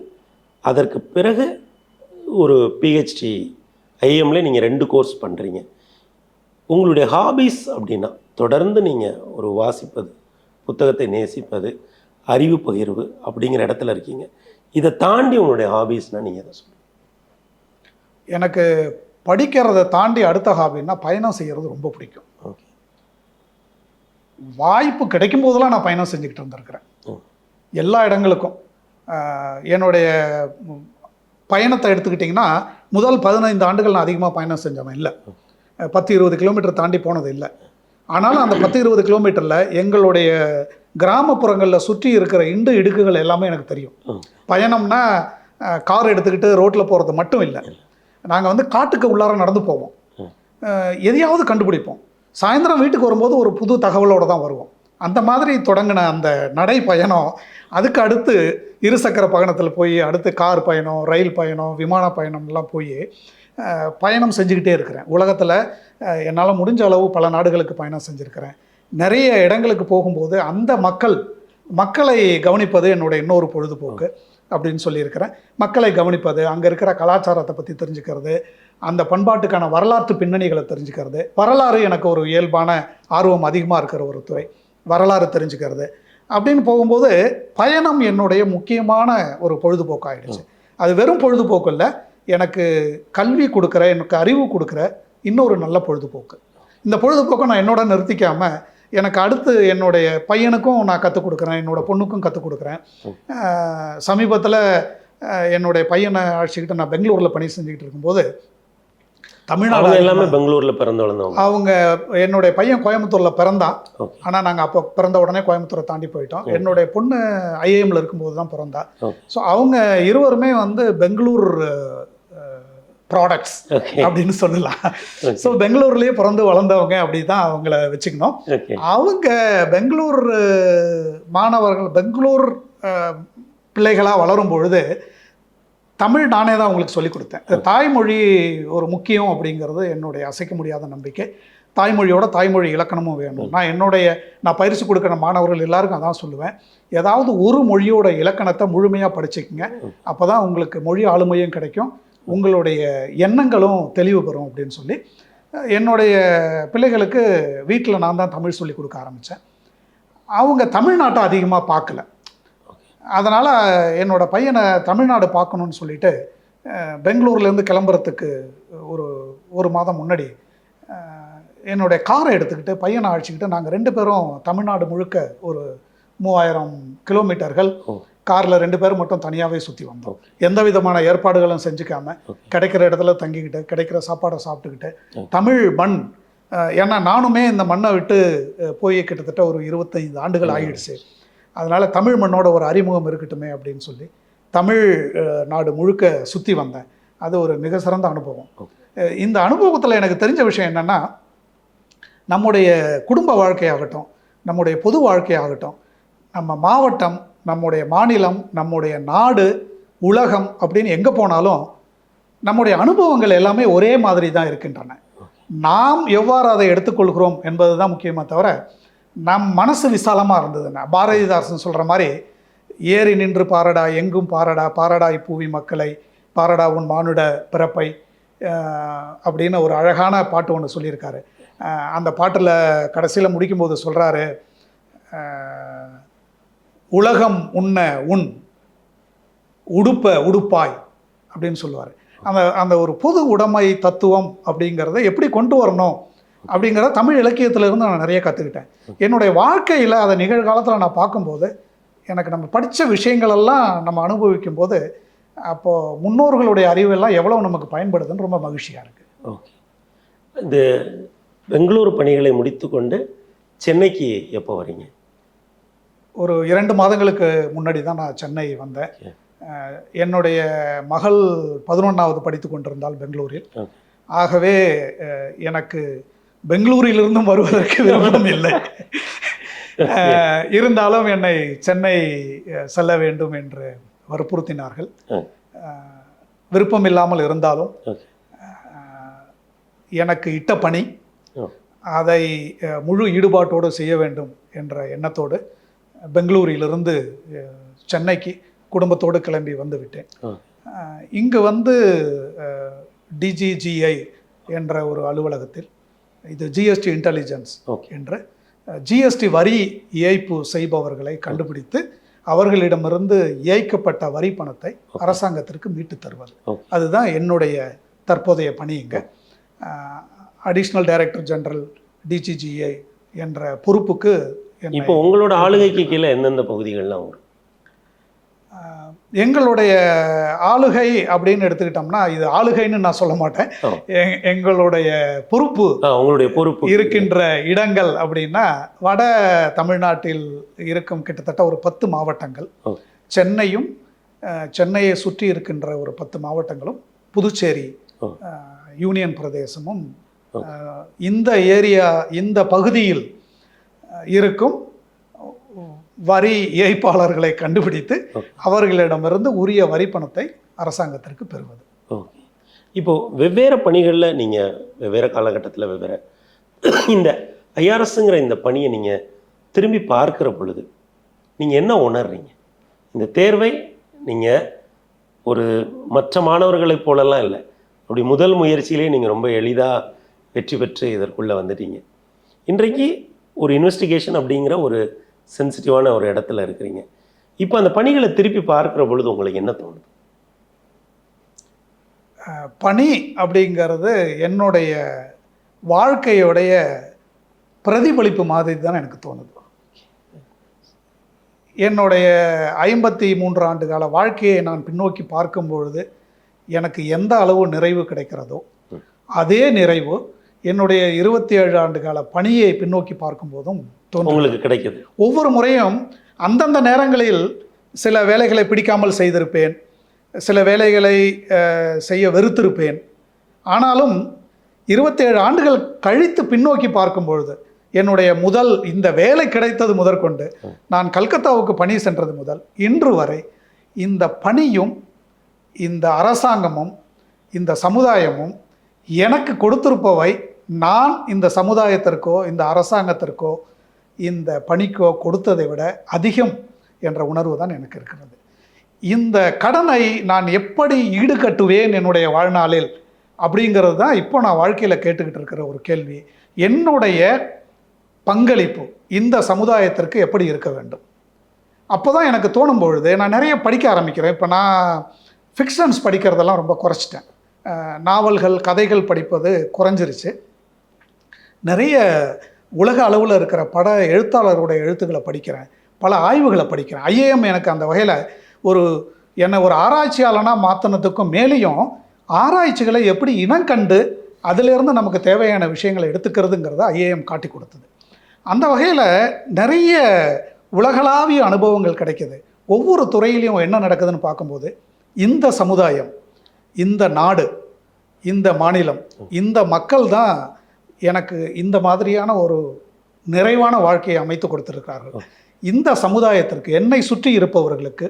அதற்கு பிறகு ஒரு பிஹெச்டி ஐஏஎம்ல நீங்கள் 2 கோர்ஸ் பண்ணுறீங்க. உங்களுடைய ஹாபீஸ் அப்படின்னா தொடர்ந்து நீங்கள் ஒரு வாசிப்பது, புத்தகத்தை நேசிப்பது, அறிவு பகிர்வு அப்படிங்கிற இடத்துல இருக்கீங்க. இதை தாண்டி உங்களுடைய ஹாபீஸ்னால் நீங்கள் எதை சொல்லுங்கள்? எனக்கு படிக்கிறத தாண்டி அடுத்த ஹாபின்னா பயணம் செய்கிறது ரொம்ப பிடிக்கும். ஓகே. வாய்ப்பு கிடைக்கும் போதெல்லாம் நான் பயணம் செஞ்சுக்கிட்டு இருந்திருக்கிறேன் எல்லா இடங்களுக்கும். என்னுடைய பயணத்தை எடுத்துக்கிட்டிங்கன்னா முதல் 15 ஆண்டுகள் நான் அதிகமாக பயணம் செஞ்சவன் இல்லை. 10-20 கிலோமீட்டர் தாண்டி போனது இல்லை. ஆனாலும் அந்த 10-20 கிலோமீட்டரில் எங்களுடைய கிராமப்புறங்களில் சுற்றி இருக்கிற இடுக்குகள் எல்லாமே எனக்கு தெரியும். பயணம்னா கார் எடுத்துக்கிட்டு ரோட்டில் போகிறது மட்டும் இல்லை, நாங்கள் வந்து காட்டுக்கு உள்ளார நடந்து போவோம், எதையாவது கண்டுபிடிப்போம். சாயந்தரம் வீட்டுக்கு வரும்போது ஒரு புது தகவலோடு தான் வருவோம். அந்த மாதிரி தொடங்கின அந்த நடை பயணம் அதுக்கு அடுத்து இருசக்கர பயணத்தில் போய் அடுத்து கார் பயணம், ரயில் பயணம், விமான பயணம்லாம் போய் பயணம் செஞ்சுக்கிட்டே இருக்கிறேன். உலகத்தில் என்னால் முடிஞ்ச அளவு பல நாடுகளுக்கு பயணம் செஞ்சுருக்கிறேன். நிறைய இடங்களுக்கு போகும்போது அந்த மக்களை கவனிப்பது என்னுடைய இன்னொரு பொழுதுபோக்கு அப்படின்னு சொல்லியிருக்கிறேன். மக்களை கவனிப்பது, அங்கே இருக்கிற கலாச்சாரத்தை பற்றி தெரிஞ்சுக்கிறது, அந்த பண்பாட்டுக்கான வரலாற்று பின்னணிகளை தெரிஞ்சுக்கிறது. வரலாறு எனக்கு ஒரு இயல்பான ஆர்வம் அதிகமாக இருக்கிற ஒரு துறை, வரலாறு தெரிஞ்சுக்கிறது அப்படின்னு போகும்போது பயணம் என்னுடைய முக்கியமான ஒரு பொழுதுபோக்காயிடுச்சு. அது வெறும் பொழுதுபோக்கு இல்லை, எனக்கு கல்வி கொடுக்குற, எனக்கு அறிவு கொடுக்குற இன்னொரு நல்ல பொழுதுபோக்கு. இந்த பொழுதுபோக்கை நான் என்னோட நிறுத்திக்காமல் எனக்கு அடுத்து என்னுடைய பையனுக்கும் நான் கற்றுக் கொடுக்குறேன், என்னோட பொண்ணுக்கும் கற்றுக் கொடுக்குறேன். சமீபத்தில் என்னுடைய பையனை அழைச்சிக்கிட்டு நான் பெங்களூரில் பணி செஞ்சுக்கிட்டு இருக்கும்போது தமிழ்நாடு எல்லாமே பெங்களூரில் பிறந்து வளர்ந்தவங்க. அவங்க என்னுடைய பையன் கோயம்புத்தூரில் பிறந்தான். ஆனால் நாங்கள் அப்போ பிறந்த உடனே கோயம்புத்தூரை தாண்டி போயிட்டோம். என்னுடைய பொண்ணு ஐஏஎம்ல இருக்கும்போது தான் பிறந்தா. ஸோ அவங்க இருவருமே வந்து பெங்களூர் ப்ராடக்ட்ஸ் அப்படின்னு சொல்லலாம். ஸோ பெங்களூர்லேயே பிறந்து வளர்ந்தவங்க அப்படி தான் அவங்கள வச்சுக்கணும். அவங்க பெங்களூர் மாணவர்கள், பெங்களூர் பிள்ளைகளாக வளரும் பொழுது தமிழ் நானே தான் அவங்களுக்கு சொல்லிக் கொடுத்தேன். தாய்மொழி ஒரு முக்கியம் அப்படிங்கிறது என்னுடைய அசைக்க முடியாத நம்பிக்கை. தாய்மொழியோட தாய்மொழி இலக்கணமும் வேணும். நான் பயிற்சி கொடுக்குற மாணவர்கள் எல்லாருக்கும் அதான் சொல்லுவேன், ஏதாவது ஒரு மொழியோட இலக்கணத்தை முழுமையாக படிச்சுக்கங்க, அப்போ தான் உங்களுக்கு மொழி ஆளுமையும் கிடைக்கும், உங்களுடைய எண்ணங்களும் தெளிவு பெறும் அப்படின்னு சொல்லி என்னுடைய பிள்ளைகளுக்கு வீட்டில் நான் தான் தமிழ் சொல்லி கொடுக்க ஆரம்பித்தேன். அவங்க தமிழ்நாட்டை அதிகமாக பார்க்கல. அதனால் என்னோடய பையனை தமிழ்நாடு பார்க்கணுன்னு சொல்லிட்டு பெங்களூர்லேருந்து கிளம்புறதுக்கு ஒரு மாதம் முன்னாடி என்னுடைய காரை எடுத்துக்கிட்டு பையனை அழைச்சிக்கிட்டு நாங்கள் 2 பேரும் தமிழ்நாடு முழுக்க ஒரு 3000 கிலோமீட்டர்கள் காரில் 2 பேர் மட்டும் தனியாகவே சுற்றி வந்தோம். எந்த விதமான ஏற்பாடுகளும் செஞ்சுக்காம கிடைக்கிற இடத்துல தங்கிக்கிட்டு கிடைக்கிற சாப்பாடை சாப்பிட்டுக்கிட்டு தமிழ் மண், ஏன்னா நானுமே இந்த மண்ணை விட்டு போய் கிட்டத்தட்ட ஒரு 25 ஆண்டுகள் ஆகிடுச்சு. அதனால் தமிழ் மண்ணோட ஒரு அறிமுகம் இருக்கட்டுமே அப்படின்னு சொல்லி தமிழ் நாடு முழுக்க சுற்றி வந்தேன். அது ஒரு மிக சிறந்த அனுபவம். இந்த அனுபவத்தில் எனக்கு தெரிஞ்ச விஷயம் என்னென்னா, நம்முடைய குடும்ப வாழ்க்கையாகட்டும், நம்முடைய பொது வாழ்க்கையாகட்டும், நம்ம மாவட்டம், நம்முடைய மாநிலம், நம்முடைய நாடு, உலகம் அப்படின்னு எங்கே போனாலும் நம்முடைய அனுபவங்கள் எல்லாமே ஒரே மாதிரி தான் இருக்கின்றன. நாம் எவ்வாறு அதை எடுத்துக்கொள்கிறோம் என்பது தான் முக்கியமாக தவிர, நம் மனசு விசாலமாக இருந்ததுன்னா, பாரதிதாசன் சொல்கிற மாதிரி ஏறி நின்று பாரடா எங்கும் பாரடா, பாரடா இப்பூவி மக்களை, பாரடா உன் மானுட பிறப்பை அப்படின்னு ஒரு அழகான பாட்டு ஒன்று சொல்லியிருக்காரு. அந்த பாட்டில் கடைசியில் முடிக்கும்போது சொல்கிறாரு, உலகம் உண்ண உன், உடுப்ப உடுப்பாய் அப்படின்னு சொல்லுவார். அந்த ஒரு பொது உடைமை தத்துவம் அப்படிங்கிறத எப்படி கொண்டு வரணும் அப்படிங்கிறத தமிழ் இலக்கியத்திலிருந்து நான் நிறைய கற்றுக்கிட்டேன். என்னுடைய வாழ்க்கையில் அதை நிகழ்காலத்தில் நான் பார்க்கும்போது எனக்கு நம்ம படித்த விஷயங்களெல்லாம் நம்ம அனுபவிக்கும் போது அப்போது முன்னோர்களுடைய அறிவெல்லாம் எவ்வளோ நமக்கு பயன்படுதுன்னு ரொம்ப மகிழ்ச்சியாக இருக்குது. ஓகே, இந்த பெங்களூர் பணிகளை முடித்து கொண்டு சென்னைக்கு எப்போ வரீங்க? ஒரு 2 மாதங்களுக்கு முன்னாடி தான் நான் சென்னை வந்தேன். என்னுடைய மகள் 11வது படித்து கொண்டிருந்தால் பெங்களூரில். ஆகவே எனக்கு பெங்களூரிலிருந்தும் வருவதற்கு விருப்பம் இல்லை. இருந்தாலும் என்னை சென்னை செல்ல வேண்டும் என்று வற்புறுத்தினார்கள். விருப்பம் இல்லாமல் இருந்தாலும் எனக்கு இட்ட பணி, அதை முழு ஈடுபாட்டோடு செய்ய வேண்டும் என்ற எண்ணத்தோடு பெங்களூரிலிருந்து சென்னைக்கு குடும்பத்தோடு கிளம்பி வந்து விட்டேன். இங்கு வந்து டிஜிஜிஐ என்ற ஒரு அலுவலகத்தில், இது ஜிஎஸ்டி இன்டெலிஜென்ஸ் என்ற ஜிஎஸ்டி வரி ஏய்ப்பு செய்பவர்களை கண்டுபிடித்து அவர்களிடமிருந்து ஏய்க்கப்பட்ட வரி பணத்தை அரசாங்கத்திற்கு மீட்டு தருவது, அதுதான் என்னுடைய தற்போதைய பணி. இங்கே அடிஷ்னல் டைரக்டர் ஜெனரல் டிஜிஜிஐ என்ற பொறுப்புக்கு. இப்போ உங்களோட ஆளுகைக்கு கீழே எந்தெந்த பகுதிகள்லாம் வரும்? எங்களுடைய ஆளுகை அப்படின்னு எடுத்துக்கிட்டோம்னா, இது ஆளுகைன்னு நான் சொல்ல மாட்டேன், எங்களுடைய பொறுப்பு, உங்களுடைய பொறுப்பு இருக்கின்ற இடங்கள் அப்படின்னா, வட தமிழ்நாட்டில் இருக்கும் கிட்டத்தட்ட ஒரு 10 மாவட்டங்கள், சென்னையும் சென்னையை சுற்றி இருக்கின்ற ஒரு 10 மாவட்டங்களும், புதுச்சேரி யூனியன் பிரதேசமும், இந்த ஏரியா, இந்த பகுதியில் இருக்கும் வரி ஏய்ப்பாளர்களை கண்டுபிடித்து அவர்களிடமிருந்து உரிய வரி பணத்தை அரசாங்கத்திற்கு பெறுவது. ஓகே, இப்போது வெவ்வேறு பணிகளில் நீங்கள் வெவ்வேறு காலகட்டத்தில் வெவ்வேறு இந்த ஐஆர்எஸ்ங்கிற இந்த பணியை நீங்கள் திரும்பி பார்க்குற பொழுது நீங்கள் என்ன உணர்றீங்க? இந்த தேர்வை நீங்கள் ஒரு மற்ற மாணவர்களைப் போலலாம் இல்லை, அப்படி முதல் முயற்சியிலே நீங்கள் ரொம்ப எளிதாக வெற்றி பெற்று இதற்குள்ளே வந்துட்டீங்க. இன்றைக்கு ஒரு இன்வெஸ்டிகேஷன் அப்படிங்கிற ஒரு சென்சிட்டிவான ஒரு இடத்துல இருக்கிறீங்க. இப்போ அந்த பணிகளை திருப்பி பார்க்குற பொழுது உங்களுக்கு என்ன தோணுது? பணி அப்படிங்கிறது என்னுடைய வாழ்க்கையோடைய பிரதிபலிப்பு மாதிரி தான் எனக்கு தோணுது. என்னுடைய 53 ஆண்டு கால வாழ்க்கையை நான் பின்னோக்கி பார்க்கும் பொழுது எனக்கு எந்த அளவு நிறைவு கிடைக்கிறதோ அதே நிறைவு என்னுடைய 27 ஆண்டு கால பணியை பின்னோக்கி பார்க்கும்போதும் உங்களுக்கு கிடைக்குது. ஒவ்வொரு முறையும் அந்தந்த நேரங்களில் சில வேலைகளை பிடிக்காமல் செய்திருப்பேன், சில வேலைகளை செய்ய வெறுத்திருப்பேன். ஆனாலும் 27 ஆண்டுகள் கழித்து பின்னோக்கி பார்க்கும் பொழுது, என்னுடைய முதல் இந்த வேலை கிடைத்தது முதற்கொண்டு, நான் கல்கத்தாவுக்கு பணி சென்றது முதல் இன்று வரை, இந்த பணியும் இந்த அரசாங்கமும் இந்த சமுதாயமும் எனக்கு கொடுத்திருப்பவை, நான் இந்த சமுதாயத்திற்கோ இந்த அரசாங்கத்திற்கோ இந்த பணிக்கோ கொடுத்ததை விட அதிகம் என்ற உணர்வு தான் எனக்கு இருக்கிறது. இந்த கடனை நான் எப்படி ஈடுகட்டுவேன் என்னுடைய வாழ்நாளில் அப்படிங்கிறது தான் இப்போ நான் வாழ்க்கையில் கேட்டுக்கிட்டு இருக்கிற ஒரு கேள்வி. என்னுடைய பங்களிப்பு இந்த சமுதாயத்திற்கு எப்படி இருக்க வேண்டும்? அப்போ தான் எனக்கு தோணும் பொழுது நான் நிறைய படிக்க ஆரம்பிக்கிறேன். இப்போ நான் ஃபிக்ஷன்ஸ் படிக்கிறதெல்லாம் ரொம்ப குறைச்சிட்டேன். நாவல்கள், கதைகள் படிப்பது குறைஞ்சிருச்சு. நிறைய உலக அளவில் இருக்கிற பட எழுத்தாளருடைய எழுத்துக்களை படிக்கிறேன், பல ஆய்வுகளை படிக்கிறேன். ஐஏஎம் எனக்கு அந்த வகையில் என்னை ஒரு ஆராய்ச்சியாளனாக மாற்றினதுக்கும் மேலேயும் ஆராய்ச்சிகளை எப்படி இனங்கண்டு அதிலிருந்து நமக்கு தேவையான விஷயங்களை எடுத்துக்கிறதுங்கிறத ஐஏஎம் காட்டி கொடுத்தது. அந்த வகையில் நிறைய உலகளாவிய அனுபவங்கள் கிடைக்கிது. ஒவ்வொரு துறையிலையும் என்ன நடக்குதுன்னு பார்க்கும்போது இந்த சமுதாயம், இந்த நாடு, இந்த மாநிலம், இந்த மக்கள் தான் எனக்கு இந்த மாதிரியான ஒரு நிறைவான வாழ்க்கையை அமைத்து கொடுத்திருக்கிறார்கள். இந்த சமுதாயத்திற்கு, என்னை சுற்றி இருப்பவர்களுக்கு,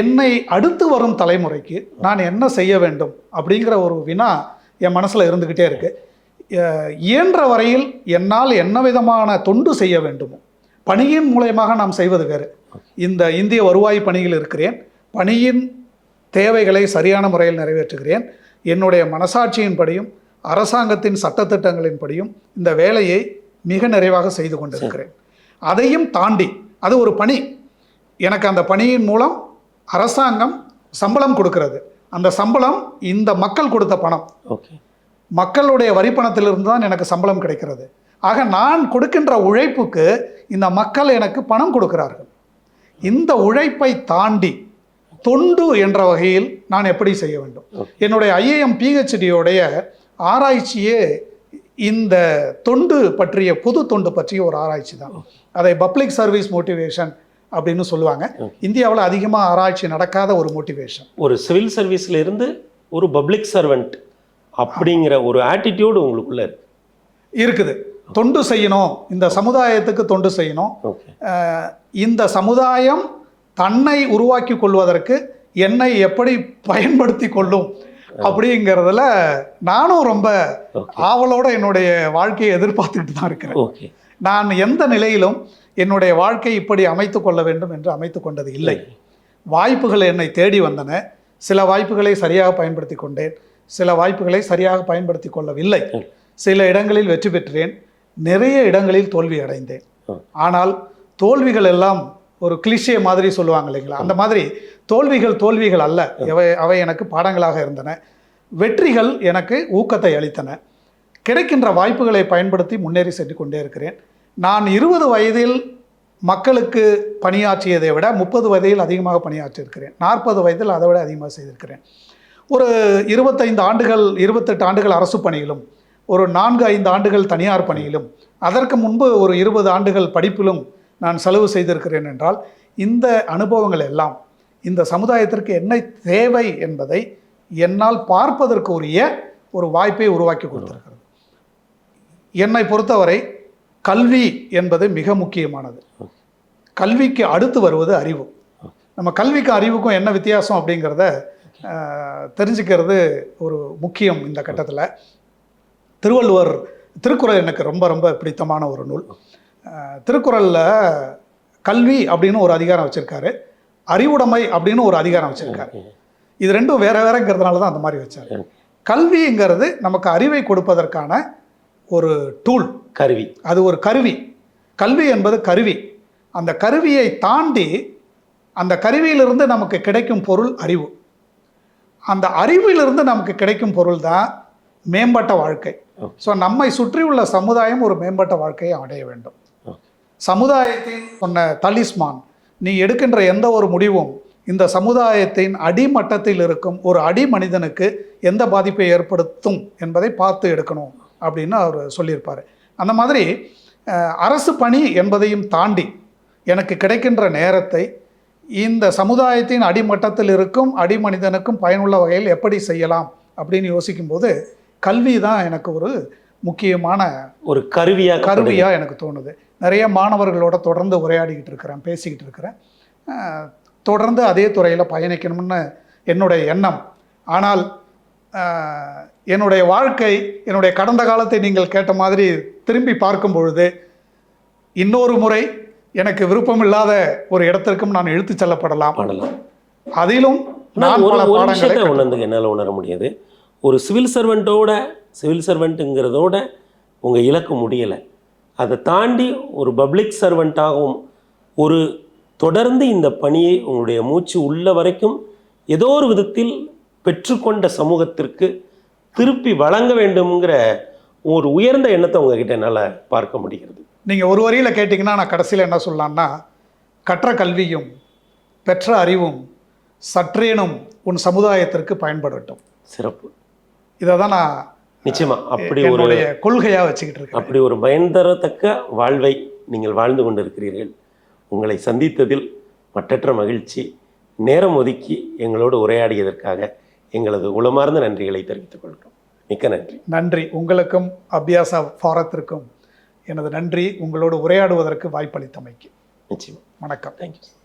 என்னை அடுத்து வரும் தலைமுறைக்கு நான் என்ன செய்ய வேண்டும் அப்படிங்கிற ஒரு வினா என் மனசில் இருந்துக்கிட்டே இருக்கு. இயன்ற வரையில் என்னால் என்ன விதமான தொண்டு செய்ய வேண்டுமோ, பணியின் மூலயமாக நாம் செய்வது வேறு. இந்த இந்திய வருவாய் பணியில் இருக்கிறேன், பணியின் தேவைகளை சரியான முறையில் நிறைவேற்றுகிறேன், என்னுடைய மனசாட்சியின்படியும் அரசாங்கத்தின் சட்டத்திட்டங்களின்படியும் இந்த வேலையை மிக நிறைவாக செய்து கொண்டிருக்கிறேன். அதையும் தாண்டி அது ஒரு பணி, எனக்கு அந்த பணியின் மூலம் அரசாங்கம் சம்பளம் கொடுக்கிறது. அந்த சம்பளம் இந்த மக்கள் கொடுத்த பணம், மக்களுடைய வரிப்பணத்திலிருந்து தான் எனக்கு சம்பளம் கிடைக்கிறது. ஆக நான் கொடுக்கின்ற உழைப்புக்கு இந்த மக்கள் எனக்கு பணம் கொடுக்கிறார்கள். இந்த உழைப்பை தாண்டி தொண்டு என்ற வகையில் நான் எப்படி செய்ய வேண்டும்? என்னுடைய ஐஏஎம் பிஹெச்டியோடைய ஆராய்ச்சியே இந்த தொண்டு பற்றிய, பொது தொண்டு பற்றிய ஒரு ஆராய்ச்சி தான். அதை பப்ளிக் சர்வீஸ் மோட்டிவேஷன் அப்படின்னு சொல்லுவாங்க. இந்தியாவில் அதிகமாக ஆராய்ச்சி நடக்காத ஒரு மோட்டிவேஷன். ஒரு சிவில் சர்வீஸ்ல இருந்து ஒரு பப்ளிக் சர்வெண்ட் அப்படிங்கிற ஒரு ஆட்டிடியூடு உங்களுக்குள்ள இருக்குது. தொண்டு செய்யணும், இந்த சமுதாயத்துக்கு தொண்டு செய்யணும், இந்த சமுதாயம் தன்னை உருவாக்கி கொள்வதற்கு என்னை எப்படி பயன்படுத்தி கொள்ளும் அப்படிங்கிறதுல நானும் ரொம்ப ஆவலோட என்னுடைய வாழ்க்கையை எதிர்பார்த்துக்கிட்டு தான் இருக்கிறேன். நான் எந்த நிலையிலும் என்னுடைய வாழ்க்கை இப்படி அமைத்து கொள்ள வேண்டும் என்று அமைத்து கொண்டது இல்லை. வாய்ப்புகள் என்னை தேடி வந்தன. சில வாய்ப்புகளை சரியாக பயன்படுத்தி கொண்டேன், சில வாய்ப்புகளை சரியாக பயன்படுத்தி கொள்ளவில்லை. சில இடங்களில் வெற்றி பெற்றேன், நிறைய இடங்களில் தோல்வி அடைந்தேன். ஆனால் தோல்விகள் எல்லாம் ஒரு கிளிஷே மாதிரி சொல்லுவாங்க இல்லைங்களா, அந்த மாதிரி தோல்விகள் அல்ல, அவை எனக்கு பாடங்களாக இருந்தன. வெற்றிகள் எனக்கு ஊக்கத்தை அளித்தன. கிடைக்கின்ற வாய்ப்புகளை பயன்படுத்தி முன்னேறி சென்று கொண்டே இருக்கிறேன். நான் 20 வயதில் மக்களுக்கு பணியாற்றியதை விட 30 வயதில் அதிகமாக பணியாற்றியிருக்கிறேன். 40 வயதில் அதை விட அதிகமாக செய்திருக்கிறேன். ஒரு 25 ஆண்டுகள் 28 ஆண்டுகள் அரசு பணியிலும், ஒரு 4-5 ஆண்டுகள் தனியார் பணியிலும், அதற்கு முன்பு ஒரு 20 ஆண்டுகள் படிப்பிலும் நான் செலவு செய்திருக்கிறேன் என்றால், இந்த அனுபவங்கள் எல்லாம் இந்த சமுதாயத்திற்கு என்ன தேவை என்பதை என்னால் பார்ப்பதற்கு உரிய ஒரு வாய்ப்பை உருவாக்கி கொடுத்திருக்கிறது. என்னை பொறுத்தவரை கல்வி என்பது மிக முக்கியமானது. கல்விக்கு அடுத்து வருவது அறிவு. நம்ம கல்விக்கும் அறிவுக்கும் என்ன வித்தியாசம் அப்படிங்கிறத தெரிஞ்சுக்கிறது ஒரு முக்கியம். இந்த கட்டத்தில் திருவள்ளுவர் திருக்குறள் எனக்கு ரொம்ப ரொம்ப பிடித்தமான ஒரு நூல். திருக்குறளில் கல்வி அப்படின்னு ஒரு அதிகாரம் வச்சுருக்காரு, அறிவுடைமை அப்படின்னு ஒரு அதிகாரம் வச்சுருக்காரு. இது ரெண்டும் வேற வேறங்கிறதுனால தான் அந்த மாதிரி வச்சார். கல்விங்கிறது நமக்கு அறிவை கொடுப்பதற்கான ஒரு டூல், கருவி. அது ஒரு கருவி. கல்வி என்பது கருவி. அந்த கருவியை தாண்டி அந்த கருவியிலிருந்து நமக்கு கிடைக்கும் பொருள் அறிவு. அந்த அறிவிலிருந்து நமக்கு கிடைக்கும் பொருள் தான் மேம்பட்ட வாழ்க்கை. ஸோ நம்மை சுற்றியுள்ள சமுதாயம் ஒரு மேம்பட்ட வாழ்க்கையை அடைய வேண்டும். சமுதாயத்தின் சொன்ன தலிஸ்மான், நீ எடுக்கின்ற எந்த ஒரு முடிவும் இந்த சமுதாயத்தின் அடிமட்டத்தில் இருக்கும் ஒரு அடி மனிதனுக்கு எந்த பாதிப்பை ஏற்படுத்தும் என்பதை பார்த்து எடுக்கணும் அப்படின்னு அவர் சொல்லியிருப்பார். அந்த மாதிரி அரசு பணி என்பதையும் தாண்டி எனக்கு கிடைக்கின்ற நேரத்தை இந்த சமுதாயத்தின் அடிமட்டத்தில் இருக்கும் அடிமனிதனுக்கும் பயனுள்ள வகையில் எப்படி செய்யலாம் அப்படின்னு யோசிக்கும்போது கல்வி தான் எனக்கு ஒரு முக்கியமான ஒரு கருவியாக எனக்கு தோணுது. நிறைய மாணவர்களோட தொடர்ந்து உரையாடிக்கிட்டு இருக்கிறேன், பேசிக்கிட்டு இருக்கிறேன். தொடர்ந்து அதே துறையில் பயணிக்கணும்னு என்னுடைய எண்ணம். ஆனால் என்னுடைய வாழ்க்கை, என்னுடைய கடந்த காலத்தை நீங்கள் கேட்ட மாதிரி திரும்பி பார்க்கும் பொழுது இன்னொரு முறை எனக்கு விருப்பமில்லாத ஒரு இடத்திற்கும் நான் இழுத்து செல்லப்படலாம். அதிலும் நான் பல பாடங்களை என்னால் உணர முடியாது. ஒரு சிவில் சர்வெண்ட்டுங்கிறதோட உங்கள் இலக்கு முடியலை. அதை தாண்டி ஒரு பப்ளிக் சர்வெண்ட்டாகவும் ஒரு தொடர்ந்து இந்த பணியை உங்களுடைய மூச்சு உள்ள வரைக்கும் ஏதோ ஒரு விதத்தில் பெற்றுக்கொண்ட சமூகத்திற்கு திருப்பி வழங்க வேண்டும்ங்கிற ஒரு உயர்ந்த எண்ணத்தை உங்ககிட்ட என்னால் பார்க்க முடிகிறது. நீங்கள் ஒரு வரியில் கேட்டிங்கன்னா நான் கடைசியில் என்ன சொல்லலான்னா, கற்ற கல்வியும் பெற்ற அறிவும் சற்றேனும் உன் சமுதாயத்திற்கு பயன்படட்டும். சிறப்பு. இதை தான் நான் நிச்சயமா அப்படி ஒரு என்னுடைய கொள்கையாக வச்சுக்கிட்டு இருக்கேன். அப்படி ஒரு பயன் தரத்தக்க வாழ்வை நீங்கள் வாழ்ந்து கொண்டிருக்கிறீர்கள். உங்களை சந்தித்ததில் மற்றற்ற மகிழ்ச்சி. நேரம் ஒதுக்கி எங்களோடு உரையாடியதற்காக எங்களது உளமார்ந்த நன்றிகளை தெரிவித்துக் கொள்கிறோம். மிக்க நன்றி. நன்றி. உங்களுக்கும் அபியாசா ஃபாரத்திற்கும் எனது நன்றி, உங்களோடு உரையாடுவதற்கு வாய்ப்பளித்தமைக்கு. நிச்சயமா. வணக்கம். தேங்க்யூ.